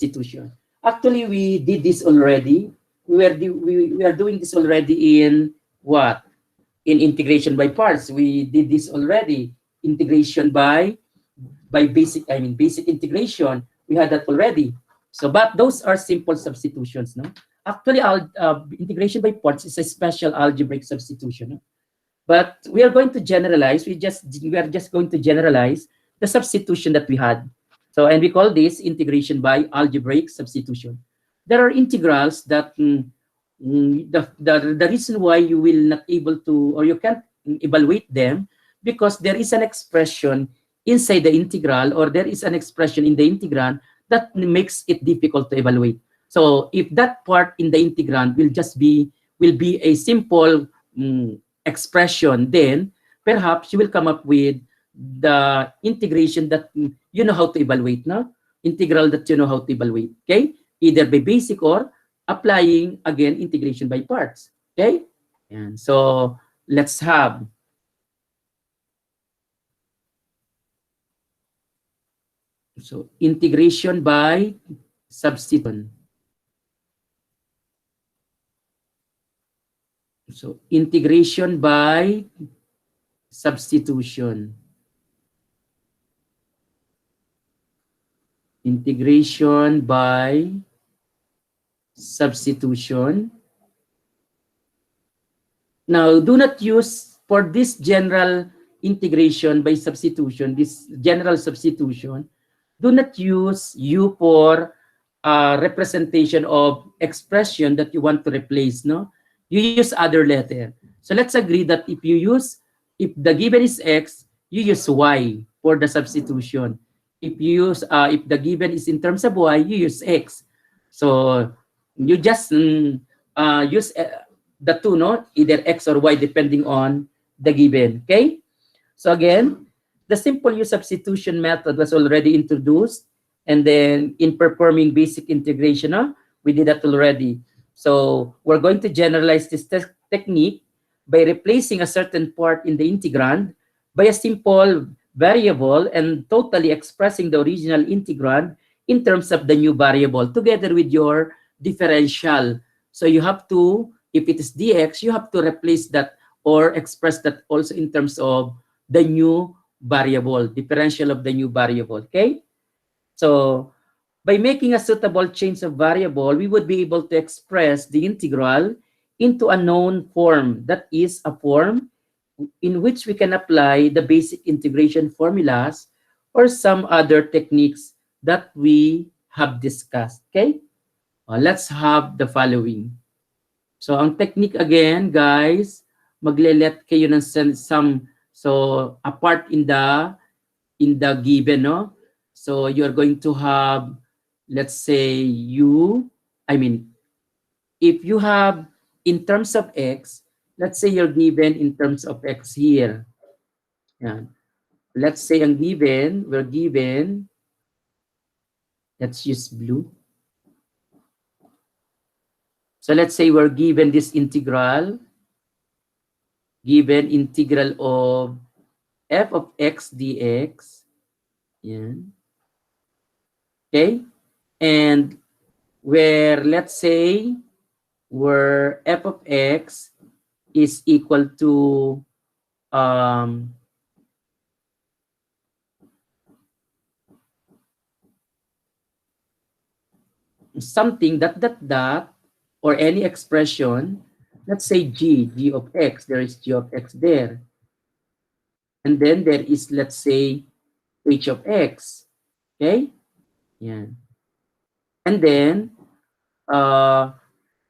substitution. Actually, we did this already. We are doing this already in what? In integration by parts. We did this already. Integration by basic, I mean basic integration. We had that already. So, but those are simple substitutions, no? Actually, integration by parts is a special algebraic substitution. No? But we are going to generalize. We are just going to generalize the substitution that we had. So, and we call this integration by algebraic substitution. There are integrals that the reason why you will not able to, or you can't evaluate them, because there is an expression inside the integral, or there is an expression in the integrand that makes it difficult to evaluate. So if that part in the integrand will be a simple expression, then perhaps you will come up with the integration that you know how to evaluate, no? Integral that you know how to evaluate, okay? Either by basic or applying, again, integration by parts, okay? And so let's have integration by substitution. So integration by substitution. Integration by substitution. Now, do not use, for this general integration by substitution, this general substitution, do not use U for representation of expression that you want to replace, no? You use other letter. So let's agree that if the given is X, you use Y for the substitution. If the given is in terms of Y, you use X. So you just use the two, no? Either X or Y depending on the given, okay? So again, the simple U substitution method was already introduced, and then in performing basic integration, we did that already. So we're going to generalize this technique by replacing a certain part in the integrand by a simple variable and totally expressing the original integrand in terms of the new variable together with your differential. So you have to, if it is dx, you have to replace that or express that also in terms of the new variable, differential of the new variable, okay? So by making a suitable change of variable, we would be able to express the integral into a known form, that is a form in which we can apply the basic integration formulas or some other techniques that we have discussed, okay? Let's have the following. So ang technique again, guys, magle-let kayo ng some, so a part in the given, no? So you're going to have, let's say if you have in terms of X, let's say you're given in terms of X here. Yeah. Let's say we're given, let's use blue. So let's say we're given this integral, given integral of f of x dx. Yan. Okay? And where, let's say, where f of x is equal to something that or any expression, let's say g of x, there is g of x there. And then there is, let's say, h of x. Okay? Yeah. And then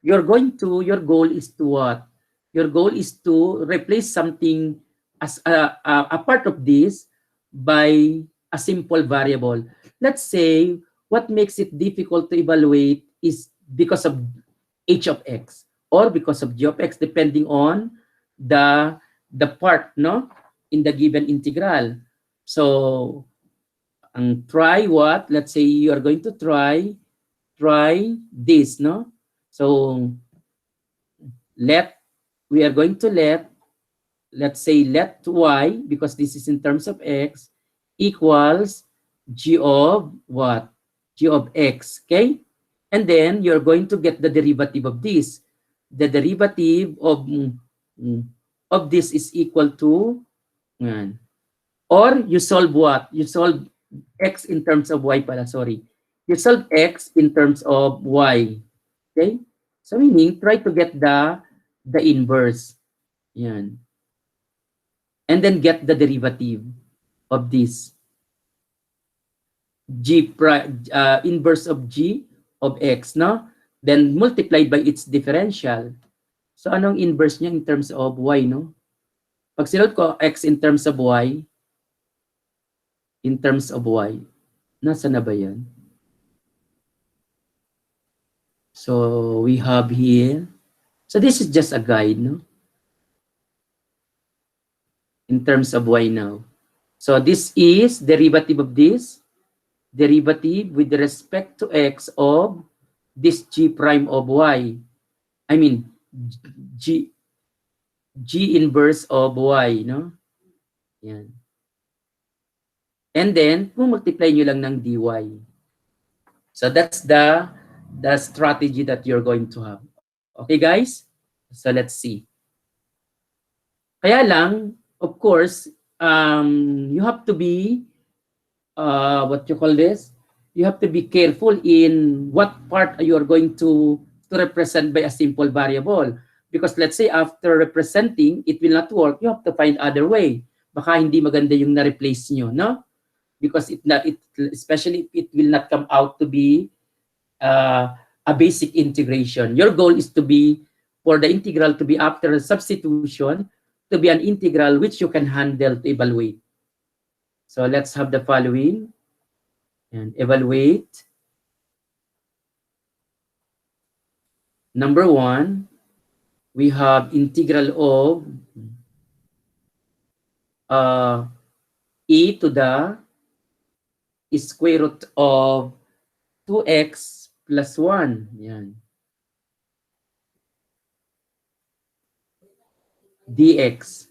your goal is to what? Your goal is to replace something as a part of this by a simple variable. Let's say what makes it difficult to evaluate is because of h of x or because of g of x, depending on the part, no, in the given integral. So try what? Let's say you are going to try this, no? So we are going to let's say let y, because this is in terms of x, equals g of what? g of x, okay? And then you're going to get the derivative of this. The derivative of this is equal to, yan. Or you solve what? You solve x in terms of y pala, sorry. You solve x in terms of y. Okay? So meaning, try to get the inverse. Yan. And then get the derivative of this. Inverse of g of x, no? Then multiplied by its differential. So anong inverse niya in terms of y, no? Pag sinod ko x in terms of y, nasa na ba yan? So we have here, so this is just a guide, no? In terms of y now. So this is derivative of this, derivative with respect to x of this g prime of y. I mean, g inverse of y, no? Yan. And then, multiply nyo lang ng dy. So that's the strategy that you're going to have. Okay, guys? So let's see. Kaya lang, of course, you have to be, what you call this? You have to be careful in what part you are going to represent by a simple variable. Because let's say after representing, it will not work. You have to find other way. Baka hindi maganda yung na-replace nyo, no? Because especially if it will not come out to be a basic integration. Your goal is to be, for the integral to be after substitution, to be an integral which you can handle to evaluate. So let's have the following. And evaluate. Number 1, we have integral of e to the square root of 2x plus 1. Yan. Dx.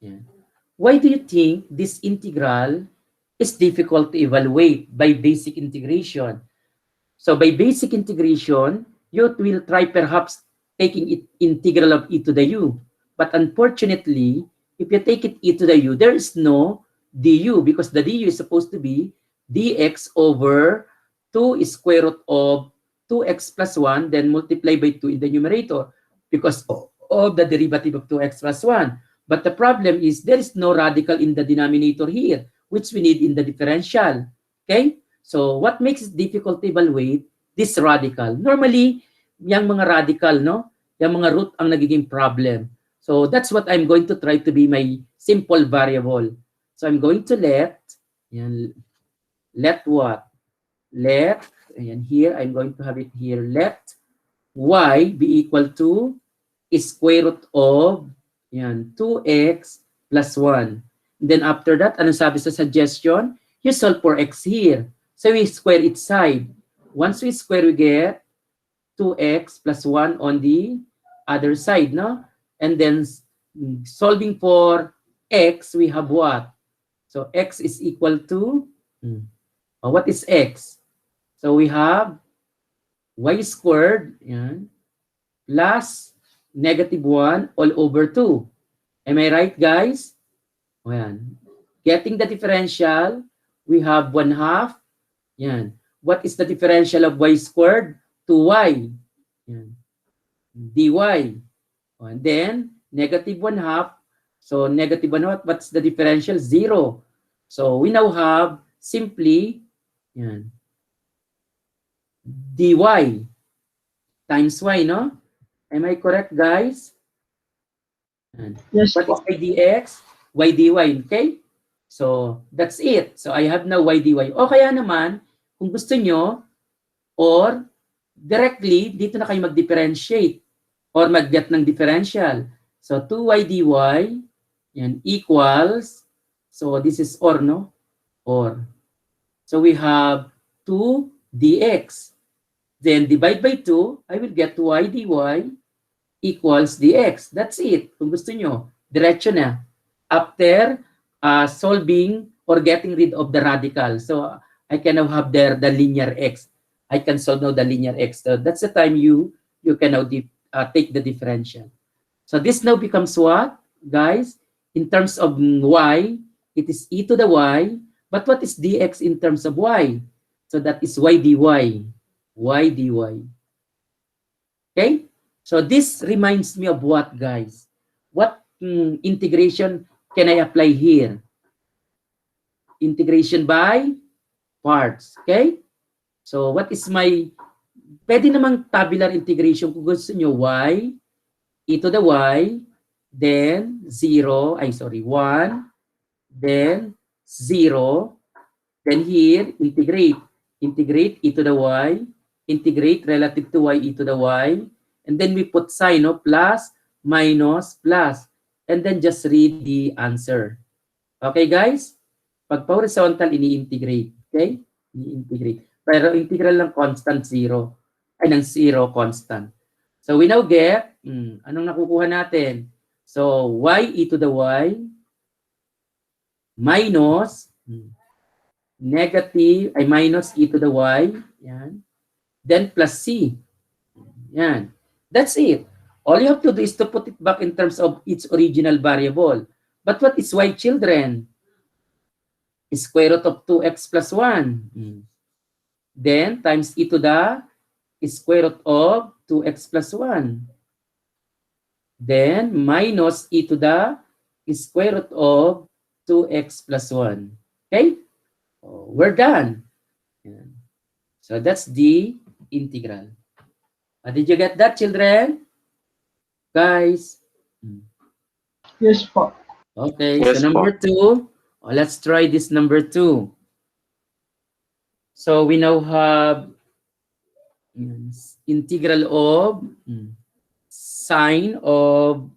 Yan. Why do you think this integral is difficult to evaluate by basic integration? So by basic integration, you will try perhaps taking it integral of e to the u. But unfortunately, if you take it e to the u, there is no du because the du is supposed to be dx over 2 square root of 2x plus 1, then multiply by 2 in the numerator because of the derivative of 2x plus 1. But the problem is there is no radical in the denominator here, which we need in the differential. Okay? So what makes it difficult to evaluate this radical? Normally, yung mga radical, no? Yung mga root ang nagiging problem. So that's what I'm going to try to be my simple variable. So I'm going to let what? Let, and here I'm going to have it here, let y be equal to square root of 2x plus 1. And then after that, ano sabi sa suggestion? You solve for x here. So we square each side. Once we square, we get 2x plus 1 on the other side, no? And then solving for x, we have what? So x is equal to, what is x? So we have y squared plus negative 1 all over 2. Am I right, guys? Ayan. Getting the differential, we have 1/2. Yan. What is the differential of y squared? 2y. Yan. dy. And then, negative 1/2. So, negative 1/2, what's the differential? 0. So, we now have simply dy times y, no? Am I correct, guys? Yes, what is y dx? Y dy, okay? So, that's it. So, I have now y dy. O kaya naman, kung gusto nyo, or directly, dito na kayo mag-differentiate or mag-get ng differential. So, 2y dy equals, so this is or, no? Or. So, we have 2 dx. Then, divide by 2, I will get y dy equals dx. That's it. Kung gusto nyo, diretso na. After solving or getting rid of the radical. So, I can now have there the linear x. I can solve now the linear x. So that's the time you can now take the differential. So this now becomes what, guys? In terms of y, it is e to the y. But what is dx in terms of y? So that is y dy. Y dy. Okay? So this reminds me of what, guys? What integration can I apply here? Integration by parts. Okay? So what is my, pwede namang tabular integration kung gusto nyo, y, e to the y, then 0, 1, then 0, then here, integrate. Integrate e to the y, integrate relative to y e to the y, and then we put sign, no? Plus, minus, plus, and then just read the answer. Okay, guys? Pag horizontal, ini-integrate. Okay? Ini-integrate. Pero integral ng constant 0. Ay, ng 0 constant. So we now get, anong nakukuha natin? So, y e to the y minus negative, ay minus e to the y. Yan. Then plus c. Yan. That's it. All you have to do is to put it back in terms of its original variable. But what is y, children? Square root of 2x plus 1. Then, times e to the square root of 2x plus 1. Then, minus e to the square root of 2x plus 1. Okay? Oh, we're done. So, that's the integral. Did you get that, children? Guys? Yes po. Okay, Yes, so number 2. Let's try this number 2. So we now have integral of sine of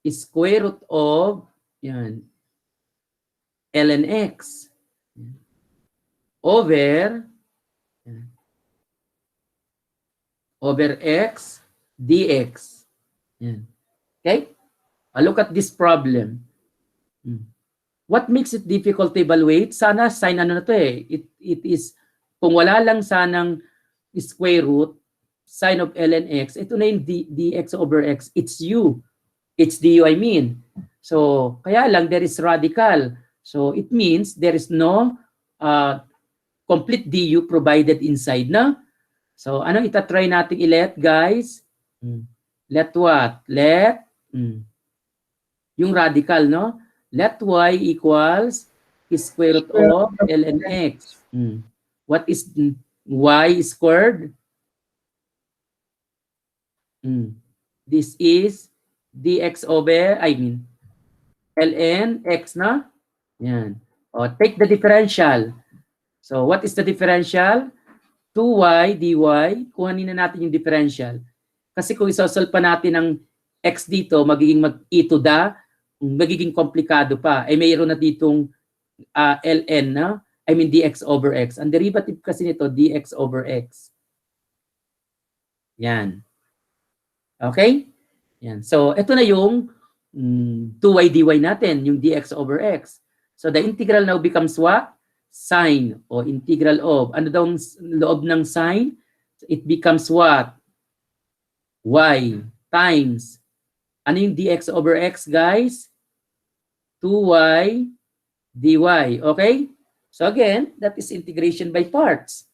square root of ln x over x dx. Okay? Look at this problem. What makes it difficult to evaluate? Sana sine ano na to eh. It is, kung wala lang sanang square root, sine of ln x, ito na yung dx over x. It's u. It's du, I mean. So, kaya lang there is radical. So, it means there is no complete du provided inside na. So, anong itatry natin i-let, guys? Let what? Let yung radical, no? Let y equals square root of ln x. What is y squared? This is dx over, ln x, na? Yan. O, take the differential. So, what is the differential? 2y dy. Kuhanin na natin yung differential. Kasi kung isosolve pa natin ang x dito, magiging e to the, magiging komplikado pa. Ay mayroon na ditong ln, na? Dx over x. Ang derivative kasi nito, dx over x. Yan. Okay? Yan. So, ito na yung 2y dy natin, yung dx over x. So, the integral now becomes what? Sine, o integral of. Ano daw ang loob ng sine? It becomes what? Y times. Ano yung dx over x, guys? 2y dy. Okay? So again, that is integration by parts.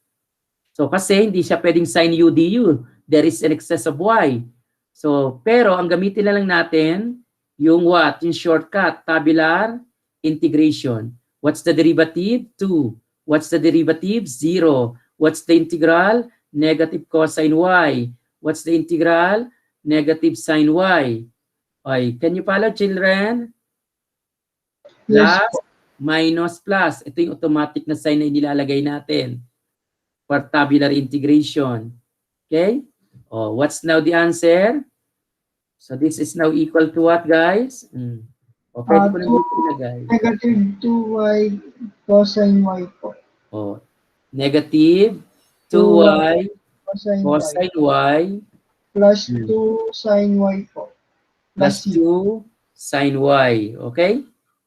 So kasi hindi siya pwedeng sin u du. There is an excess of y. So, pero ang gamitin na lang natin yung what? Yung shortcut, tabular integration. What's the derivative? 2. What's the derivative? 0. What's the integral? Negative cosine y. What's the integral? Negative sine y. Okay, can you follow, children? Yes Plus, po. minus, plus. Ito yung automatic na sign na inilalagay natin for tabular integration. Okay? Oh, what's now the answer? So this is now equal to what, guys? O, pwede ko na dito ilagay. Negative 2y cosine y po. O, negative 2y Cosine y. cosine y Plus 2 sine y po. plus C. 2 sine y. Okay?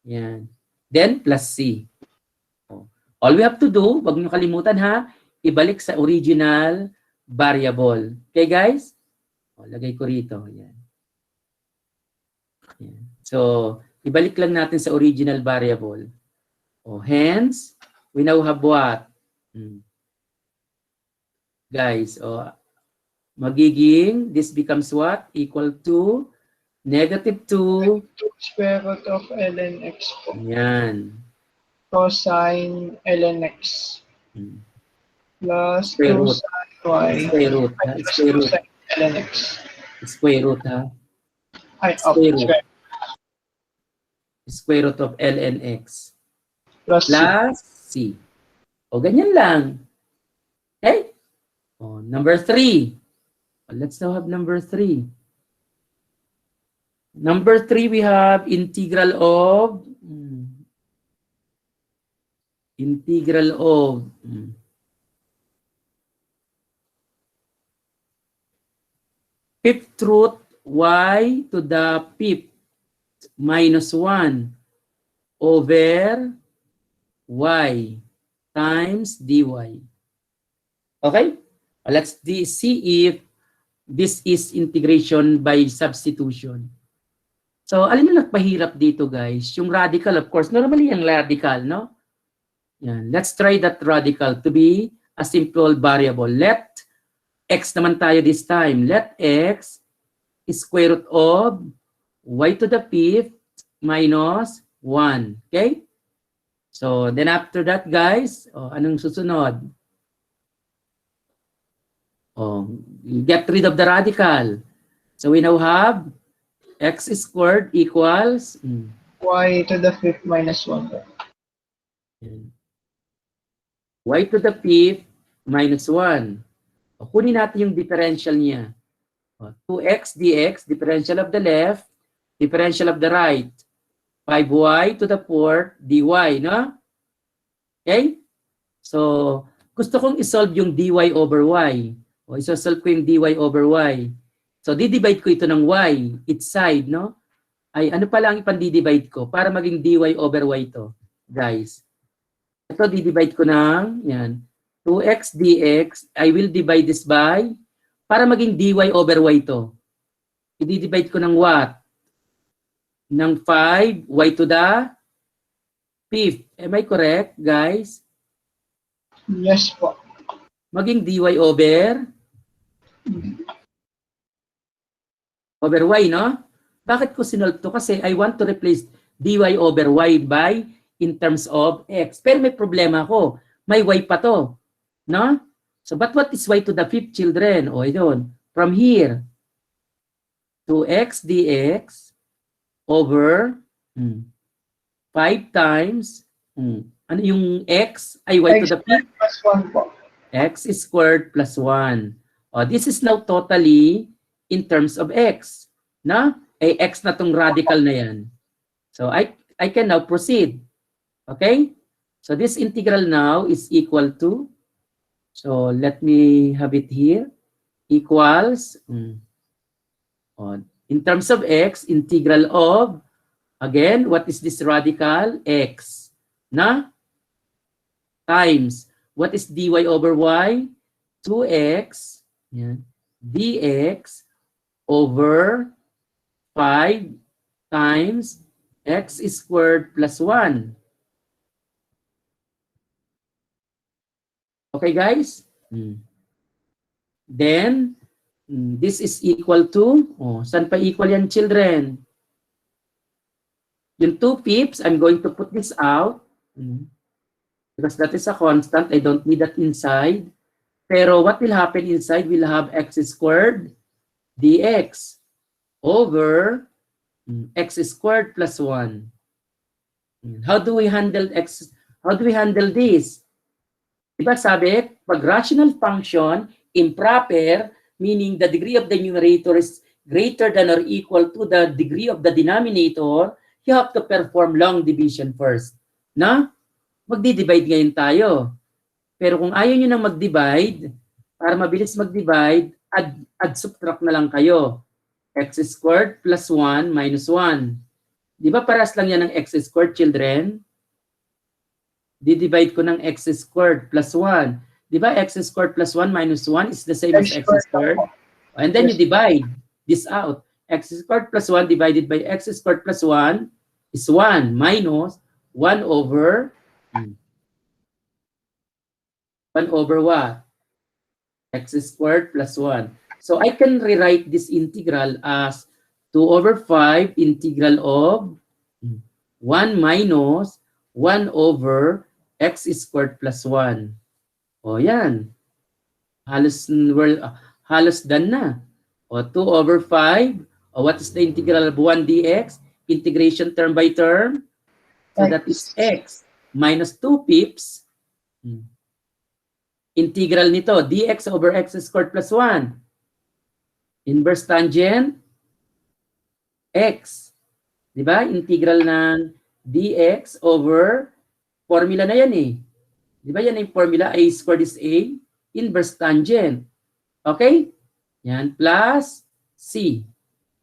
Yan. Then, plus c. O. All we have to do, wag nyo kalimutan ha, ibalik sa original variable. Okay guys? O, lagay ko rito. Yan. Yan. So, ibalik lang natin sa original variable. O, hence, we now have what? Guys, magiging, this becomes what? Equal to negative 2. Square root of ln x po. Yan. Cosine ln x. Plus Square 2 root. sin y. Square root. Ha? Plus Square 2 root. sin ln x. Square root, ha? Ay, Square root. square. Square root of ln x. Plus c. Plus c. O, ganyan lang. Okay? O, number 3. Let's now have number 3. Number 3, we have integral of fifth root y to the fifth minus 1 over y times dy. Okay? Let's see if this is integration by substitution. So, alin na nagpahirap dito, guys? Yung radical, of course. Normally, yung radical, no? Yan. Let's try that radical to be a simple variable. Let x naman tayo this time. Let x is square root of y to the fifth minus 1. Okay? So, then after that, guys, anong susunod? Get rid of the radical. So, we now have x squared equals Y to the fifth minus 1. Y to the fifth minus 1. Kunin natin yung differential niya. 2x dx, differential of the left, differential of the right. 5y to the fourth dy, no? Okay? So, gusto kong isolve yung dy over y. Isosolve ko yung dy over y. So, didivide ko ito ng y, each side, no? Ay, ano pala ang ipandidivide ko para maging dy over y to, guys? Ito, didivide ko ng, yan, 2x dx, I will divide this by, para maging dy over y to. I-divide ko ng what? Ng 5, y to the fifth. Am I correct, guys? Yes po. Maging dy over y, no? Bakit ko sinolve to? Kasi I want to replace dy over y by in terms of x. Pero may problema ako. May y pa to. No? So, but what is y to the fifth, children? O, yun. From here, 2x dx over 5 times, ano yung x? Ay, y to the fifth? Plus 1 po. X squared plus 1. O, this is now totally in terms of x. Na? Ay x na tong radical na yan. So I can now proceed. Okay? So this integral now is equal to, so let me have it here, equals, in terms of x, integral of, again, what is this radical? X. Na? Times, what is dy over y? 2x, yan, dx over 5 times x squared plus 1. Okay, guys? Then, this is equal to, saan pa equal yan, children? Yung 2 fifths, I'm going to put this out. Because that is a constant. I don't need that inside. Pero what will happen inside? We'll have x squared dx over x squared plus 1. How do we handle x? How do we handle this? Diba sabi, pag rational function, improper, meaning the degree of the numerator is greater than or equal to the degree of the denominator, you have to perform long division first. Na? Magdi-divide ngayon tayo. Pero kung ayaw nyo nang mag-divide, para mabilis mag-divide, add subtract na lang kayo. X squared plus 1 minus 1. Di ba paras lang yan ng x squared, children? Didivide ko ng x squared plus 1. Di ba x squared plus 1 minus 1 is the same as x squared? And then you divide this out. X squared plus 1 divided by x squared plus 1 is 1 minus 1 over 1 over what? X squared plus 1. So I can rewrite this integral as 2 over 5 integral of 1 minus 1 over x squared plus 1. O yan. Halos done na. O 2 over 5. O what is the integral of 1 dx? Integration term by term. So that is x minus 2 pips. Integral nito, dx over x squared plus 1. Inverse tangent, x. Diba? Integral ng dx over, formula na yan eh. Diba yan yung formula, a squared is a, inverse tangent. Okay? Yan, plus c.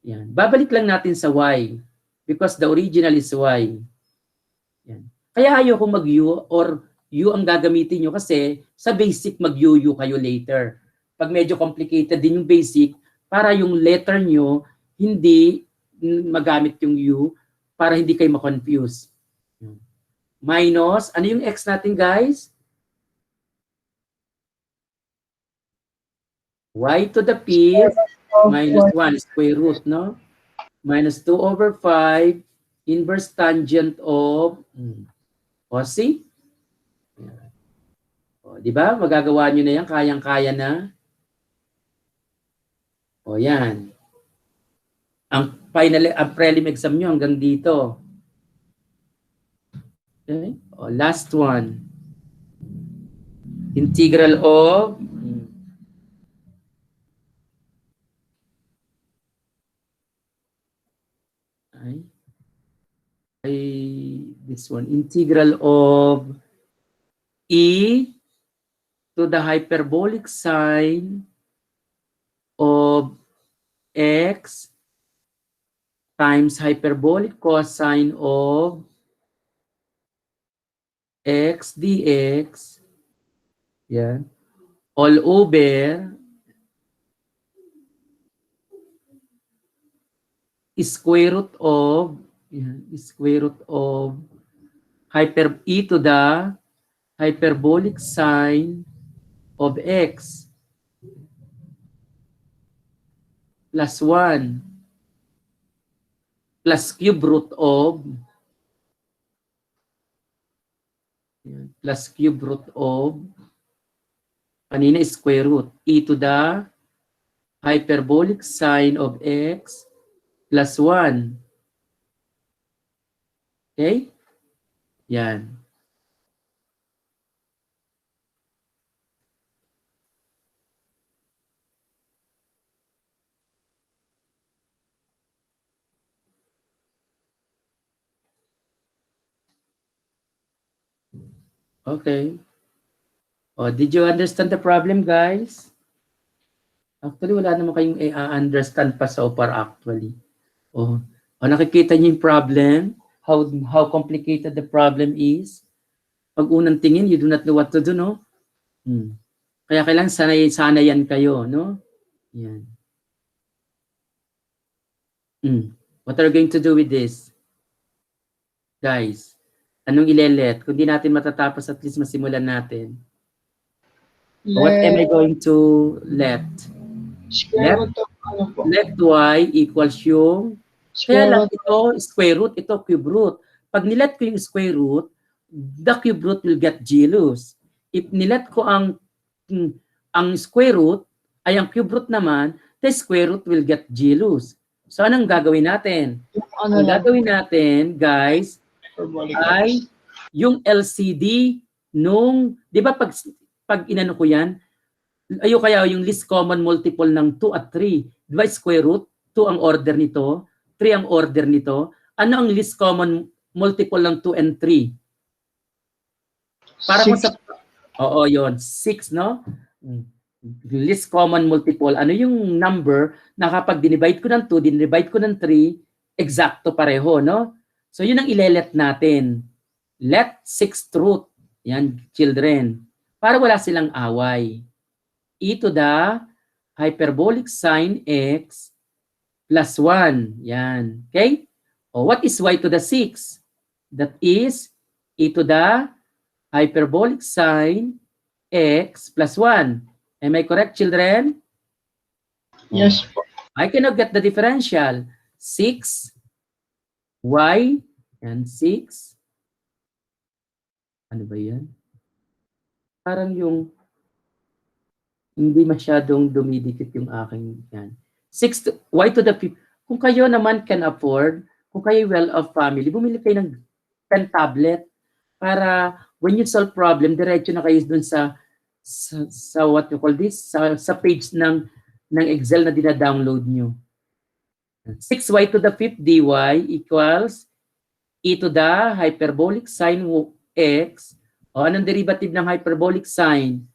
Yan. Babalik lang natin sa y because the original is y. Yan. Kaya ayoko mag-u or u ang gagamitin nyo kasi sa basic mag-u kayo later. Pag medyo complicated din yung basic, para yung letter nyo hindi magamit yung u para hindi kayo ma-confuse. Minus, ano yung x natin guys? Y to the fifth minus 1 square root, no? Minus 2 over 5 inverse tangent of o see? O, di ba? Magagawa nyo na yan, kayang-kaya na. O yan. Ang prelim exam nyo hanggang dito. Okay? O, last one. Integral of this one, integral of e to the hyperbolic sine of x times hyperbolic cosine of x dx, yeah, all over square root of e to the hyperbolic sine of x plus 1 plus cube root of kanina square root e to the hyperbolic sine of x plus 1. Okay? Yan. Okay. Oh, did you understand the problem, guys? Actually, wala naman kayong i-understand pa so far actually. Oh, nakikita niyo yung problem? How complicated the problem is? Pag unang tingin, you do not know what to do, no? Kaya kailangan sanayan kayo, no? Yan. What are you going to do with this? Guys, anong ilelet? Kung di natin matatapos, at least masimulan natin. What am I going to let? Let y equals yung kaya lang ito square root, ito cube root. Pag nilet ko yung square root, the cube root will get jealous. If nilet ko ang square root, ay ang cube root naman, the square root will get jealous. So anong gagawin natin? Ang gagawin natin, guys, ay yung LCD nung, di ba pag inano ko yan, ayo kaya yung least common multiple ng 2 at 3, di ba square root, 2 ang order nito, 3 ang order nito. Ano ang least common multiple ng 2 and 3? Para kung sa oo, yon 6, no? Least common multiple. Ano yung number na kapag dinivide ko ng 2, dinivide ko ng 3, eksakto pareho, no? So yun ang ilelet natin. Let 6th root Yan, children. Para wala silang away. E to the hyperbolic sine x plus 1. Yan. Okay? O, what is y to the 6? That is e to the hyperbolic sine x plus 1. Am I correct, children? Yes po. I cannot get the differential. 6 y and 6. Ano ba yan? Parang yung hindi masyadong dumidikit yung aking yan. 6 to, y to the 5. Kung kayo naman can afford, kung kayo well-off family, bumili kayo ng pen tablet para when you solve problem, diretso na kayo dun sa what you call this, sa page ng Excel na dina-download nyo. 6y to the 5th dy equals e to the hyperbolic sine x. O, anong derivative ng hyperbolic sine?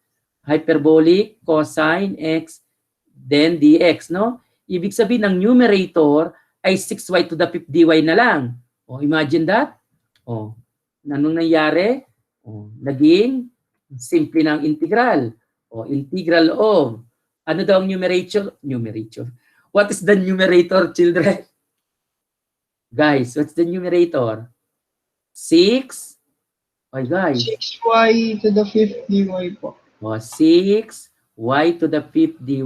Hyperbolic cosine x, then dx, no? Ibig sabihin ng numerator ay 6y to the 5th dy na lang. O, imagine that. O, anong nangyari? O, naging simple ng integral. O, integral of, ano daw ang numerator? Numerator. What is the numerator, children? Guys, what's the numerator? 6. Okay, guys. 6y to the 5th dy po. O, 6y to the 5th dy.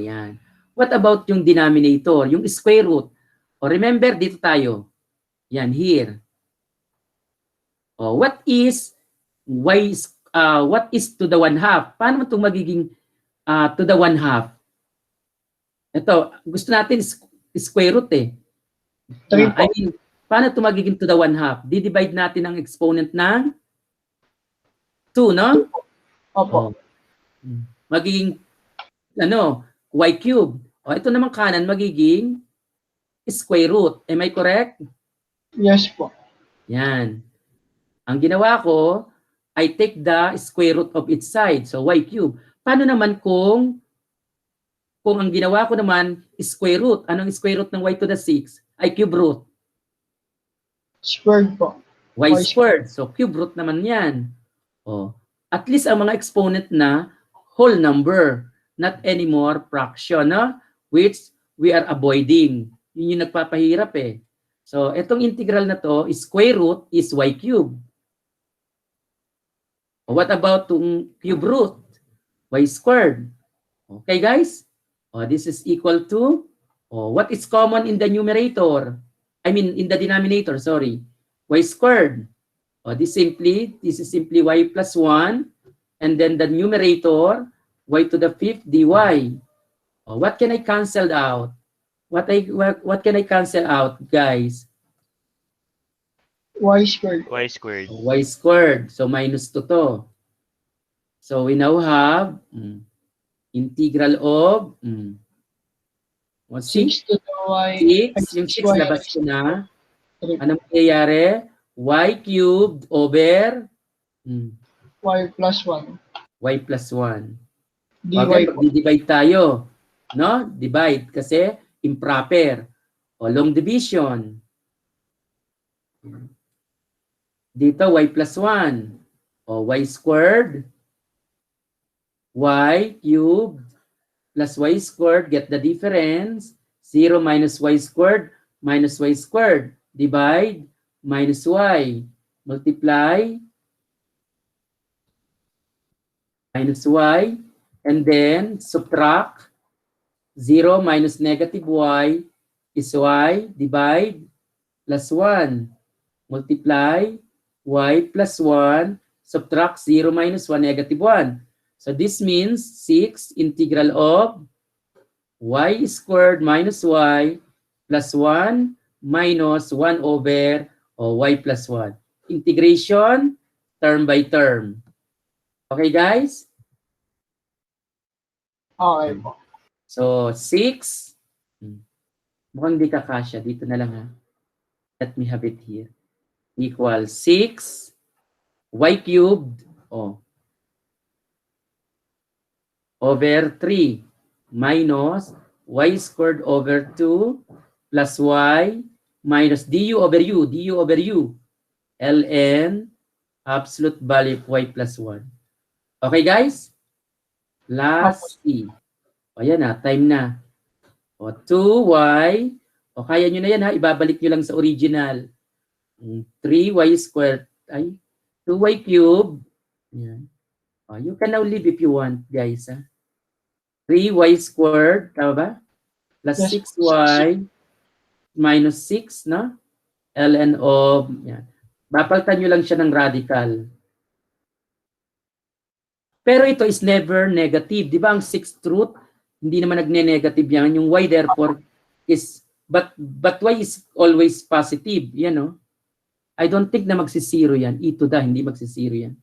Yan. What about yung denominator? Yung square root. O, remember, dito tayo. Yan, here. O, what is to the 1/2? Paano itong magiging to the 1/2? Ito, gusto natin square root eh. 3 po. I mean, paano ito magiging to the 1/2? Di-divide natin ang exponent ng 2, no? Opo. Magiging, y cube. O, ito naman kanan, magiging square root. Am I correct? Yes po. Yan. Ang ginawa ko, I take the square root of each side. So, y cube. Paano naman kung ang ginawa ko naman square root? Anong square root ng y to the 6? Ay, cube root. Squared po. Y squared. So, cube root naman yan. O, at least ang mga exponent na whole number, not anymore fraction, no? Which we are avoiding. Yun yung nagpapahirap eh. So, itong integral na to, square root is y cube. What about yung cube root? Y squared. Okay, guys? This is equal to, what is common in the numerator? I mean, in the denominator, sorry. Y squared. This is simply y plus 1. And then the numerator, y to the 5th dy. What can I cancel out? What can I cancel out, guys? Y squared. Y squared. Y squared. So, minus 2 to. So, we now have integral of 6 to the y. 6. Yung 6, labas ko na. Anong mangyayari? Y cubed over Y plus 1. y plus 1. dy Okay, po. divide tayo. No? Divide kasi improper. O, long division. Dito, y plus 1. O, y squared. Y cubed plus y squared. Get the difference. 0 minus y squared minus y squared. Divide. Minus y. Multiply. Minus y. And then, subtract. 0 minus negative y is y. Divide. Plus 1. Multiply. Y plus 1. Subtract 0 minus 1, negative 1. So this means 6 integral of y squared minus y plus 1 minus 1 over y plus 1. Integration, term by term. Okay, guys? Okay po. So, 6. Mukhang di kakasya. Dito na lang ha. Let me have it here. Equals 6 y cubed over 3 minus y squared over 2 plus y minus du over u ln Absolute value of y plus 1. Okay, guys? Last C. O, yan na. Time na. O, 2y. O, kaya nyo na yan, ha? Ibabalik nyo lang sa original. 3y squared. Ay, 2y cubed. Yan. O, you can now leave if you want, guys, ha? 3y squared. Tama ba? Plus Yes. 6y minus 6, no? ln of, yan. Papalitan nyo lang siya ng radical. Pero ito is never negative. Di ba ang sixth root, hindi naman nagne-negative yan. Yung y therefore is, but y is always positive. Yan, no? I don't think na magsisiro yan. E to the, hindi magsisiro yan.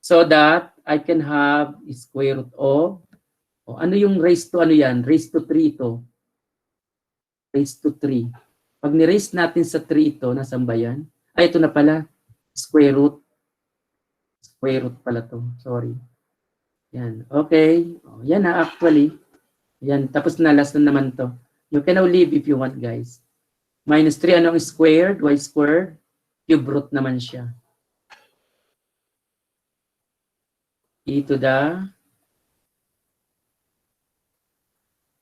So that I can have square root of, ano yung raised to ano yan? Raised to 3 ito. Raised to 3. Pag ni-raise natin sa 3 ito, nasaan ba yan? Ay, ito na pala. Square root. Square root pala to. Sorry. Yan. Okay. Yan na actually. Yan. Tapos na last na naman to. You can now leave if you want, guys. Minus 3, anong squared? Y squared. Cube root naman siya. E to the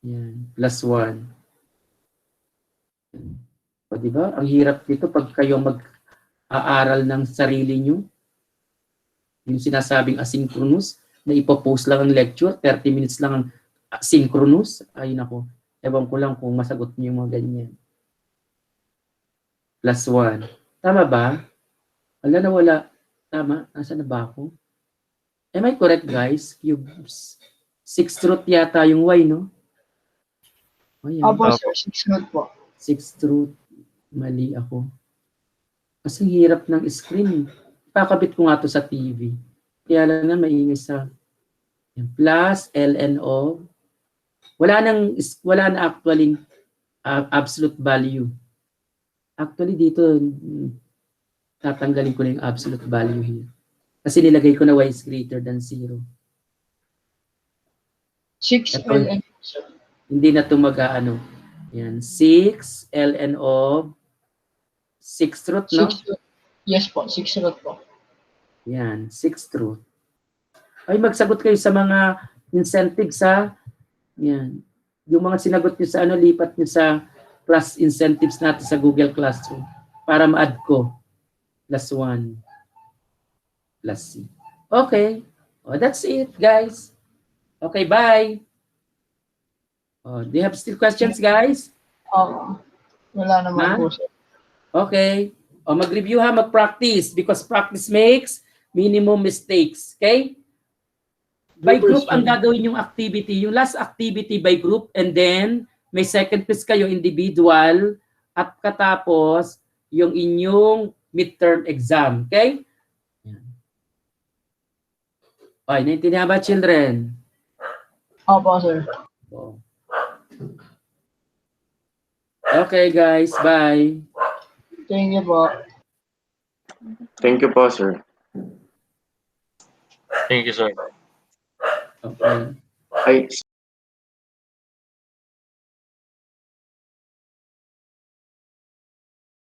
yan. Plus 1. O, diba? Ang hirap dito pag kayo mag-aaral ng sarili nyo. Yung sinasabing asynchronous, na ipopost lang ang lecture, 30 minutes lang ang synchronous. Ay, nako. Ewan ko lang kung masagot nyo yung mga ganyan. Plus 1. Tama ba? Wala na wala. Tama? Nasaan na ba ako? Am I correct, guys? Cubes. 6th root yata yung y, no? Ayan. Opo, sir. 6 root po. 6th root. Mali ako. Kasi hirap ng screen. Pakabit ko nga to sa TV. Kaya lang na maingay sa plus ln of wala na actually absolute value. Actually dito tatanggalin ko na yung absolute value here. Kasi nilagay ko na y is greater than 0. 6 Ito, ln. hindi na ito mag-ano. Yan. 6 ln of 6th root, no? 6 root. Yes po, 6 root po. Yan, 6th root. Ay, magsagot kayo sa mga incentives, ha? Yan. Yung mga sinagot nyo sa ano, lipat nyo sa class incentives natin sa Google Classroom para ma-add ko. Plus 1. Plus C. Okay. Oh, that's it, guys. Okay, bye. Oh, do you have still questions, guys? Wala naman po, sir. Okay. O mag-review ha, mag-practice because practice makes minimum mistakes. Okay? By group ang gagawin yung activity. Yung last activity by group and then may second quiz kayo individual at katapos yung inyong midterm exam. Okay? Okay, naintindihan ba, children? Opo, sir. Okay, guys. Bye. Thank you po. Thank you po, sir. Thank you, sir. Okay. Ay,